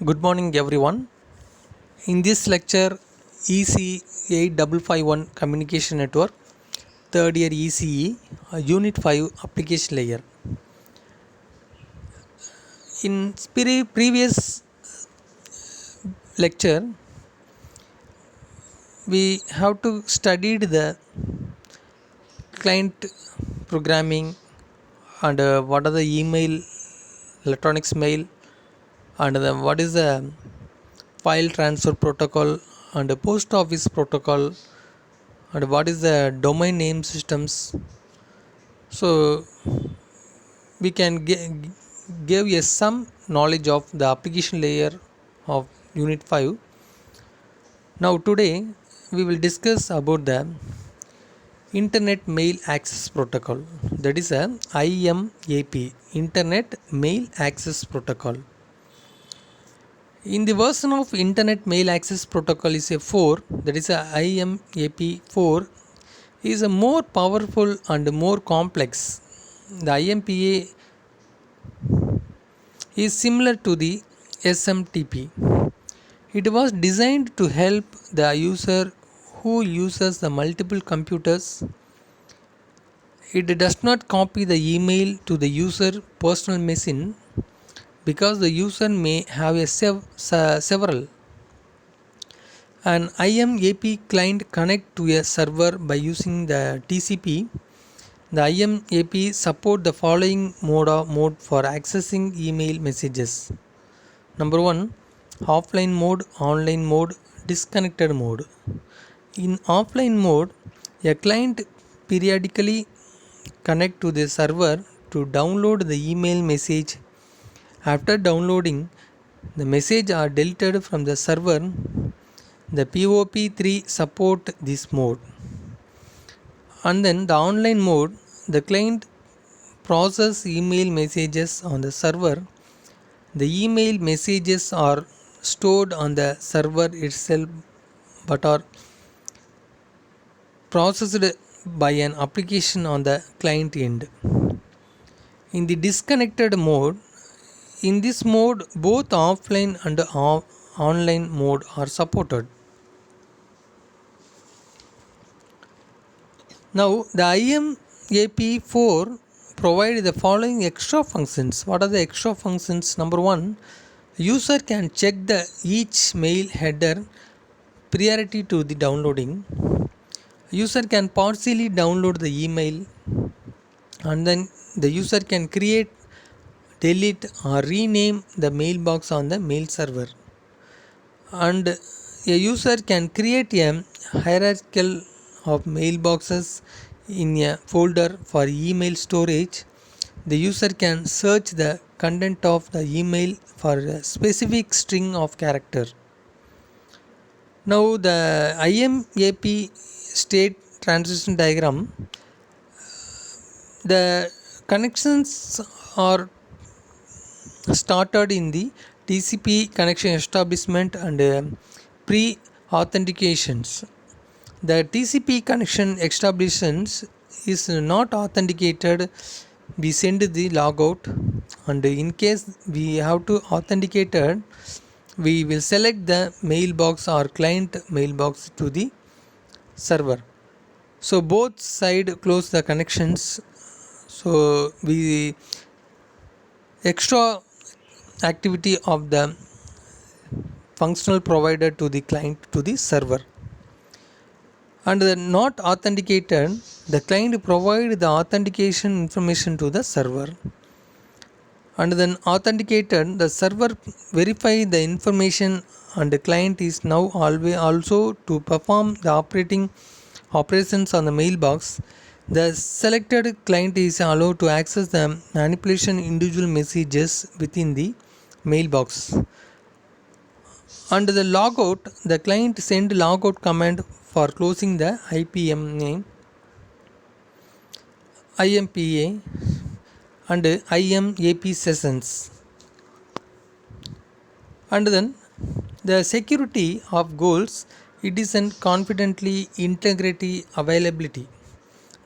Good morning, everyone. In this lecture, EC 8551 Communication Network, third year ECE, Unit 5 Application Layer. In previous lecture, we have to studied the client programming and what are the email, electronics mail, and what is the file transfer protocol and the post office protocol and what is the domain name systems. So we can give you some knowledge of the application layer of unit 5. Now today we will discuss about the internet mail access protocol, that is a IMAP, internet mail access protocol. In the version of internet mail access protocol is a 4, that is a IMAP 4 is a more powerful and more complex. The IMPA is similar to the SMTP. It was designed to help the user who uses the multiple computers. It does not copy the email to the user personal machine because the user may have several. An IMAP client connect to a server by using the TCP. The IMAP support the following mode for accessing email messages. Number 1, offline mode, online mode, disconnected mode. In offline mode, a client periodically connect to the server to download the email message. After downloading, the message are deleted from the server. The POP3 support this mode. And then the online mode, the client process email messages on the server. The email messages are stored on the server itself but are processed by an application on the client end. In the disconnected mode, in this mode both offline and online mode are supported. Now the IMAP4 provide the following extra functions. What are the extra functions? Number 1, user can check the each mail header priority to the downloading. User can partially download the email and then the user can create, delete or rename the mailbox on the mail server. And a user can create a hierarchical of mailboxes in a folder for email storage. The user can search the content of the email for a specific string of character. Now the IMAP state transition diagram, the connections are started in the TCP connection establishment and pre-authentications. The TCP connection establishments is not authenticated, we send the logout, and in case we have to authenticate it, we will select the mailbox or client mailbox to the server. So both side close the connections. So we extra activity of the functional provider to the client to the server. And the not authenticated, the client provide the authentication information to the server. And then authenticated, the server verify the information and the client is now always also to perform the operations on the mailbox. The selected client is allowed to access the manipulation individual messages within the mailbox. Under the logout, the client send logout command for closing the IMPA and IMAP sessions. And then the security of goals, it is an confidently integrity availability.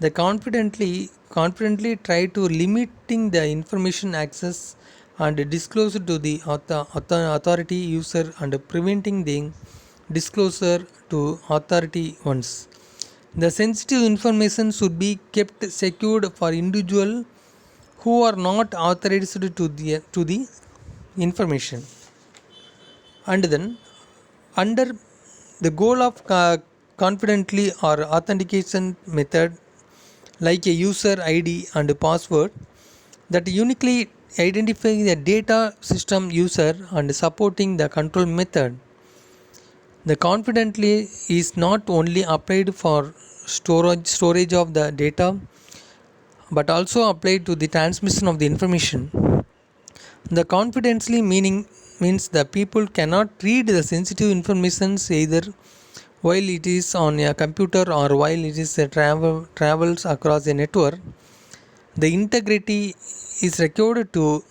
The confidently try to limiting the information access and disclose to the authority user and preventing the disclosure to authority ones. The sensitive information should be kept secured for individuals who are not authorized to the information. And then under the goal of confidently or authentication method like a user id and password that uniquely identify the data system user and supporting the control method. The confidently is not only applied for storage of the data but also applied to the transmission of the information. The confidently means the people cannot read the sensitive information either while it is on a computer or while it is travels across a network. The integrity is required to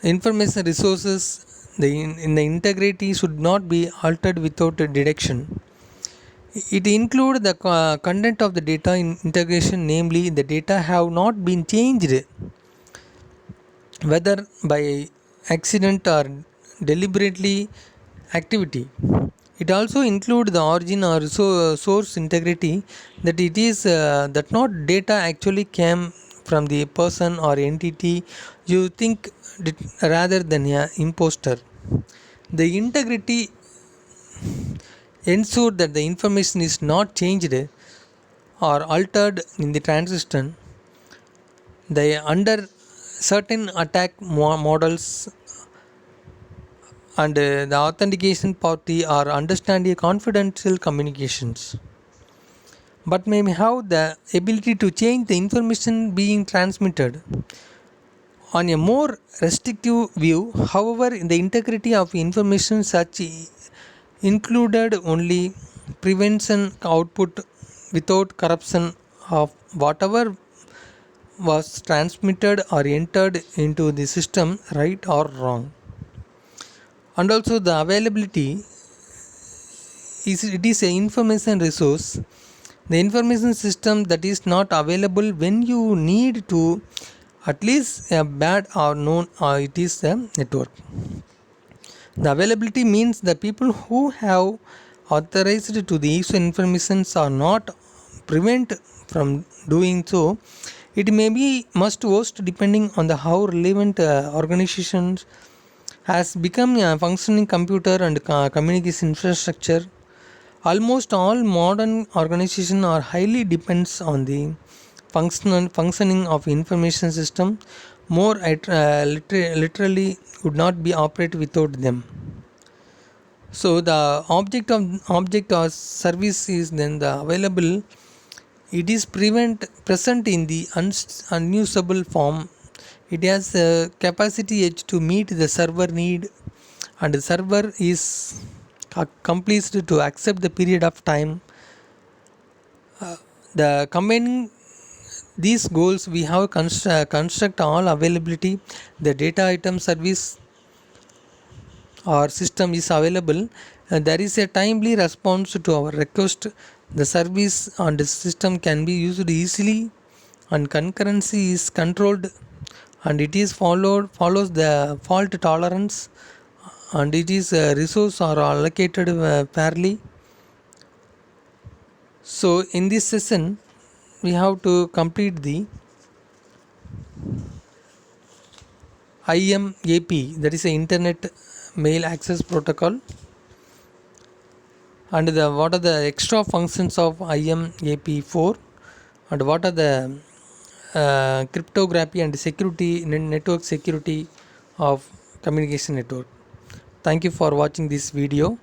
information resources. In the integrity should not be altered without detection. It includes the content of the data in integration, namely the data have not been changed whether by accident or deliberately activity. It also includes the origin or source integrity, that it is that not data actually came from the person or entity you think rather than a imposter. The integrity ensure that the information is not changed or altered in the transition. They under certain attack models and the authentication party or understand a confidential communications, but may have the ability to change the information being transmitted. On a more restrictive view, however, the integrity of information such included only prevention output without corruption of whatever was transmitted or entered into the system, right or wrong. And also the availability it is an information resource, the information system that is not available when you need to, at least a bad or known or it is a network. The availability means the people who have authorized to the issue informations are not prevent from doing so. It may be must host depending on the how relevant organizations has become a functioning computer and communication infrastructure. Almost all modern organizations are highly depends on the functioning of information system. More literally would not be operate without them. So the object or service is then the available. It is present in the unusable form. It has a capacity edge to meet the server need, and the server is completed to accept the period of time. The combining these goals, we have construct all availability. The data item service or system is available. There is a timely response to our request. The service and the system can be used easily, and concurrency is controlled, and it is follows the fault tolerance, and it is resource are allocated fairly. So in this session we have to complete the IMAP, that is the Internet Mail Access Protocol, and what are the extra functions of IMAP4, and what are the cryptography and security network security of communication network. Thank you for watching this video.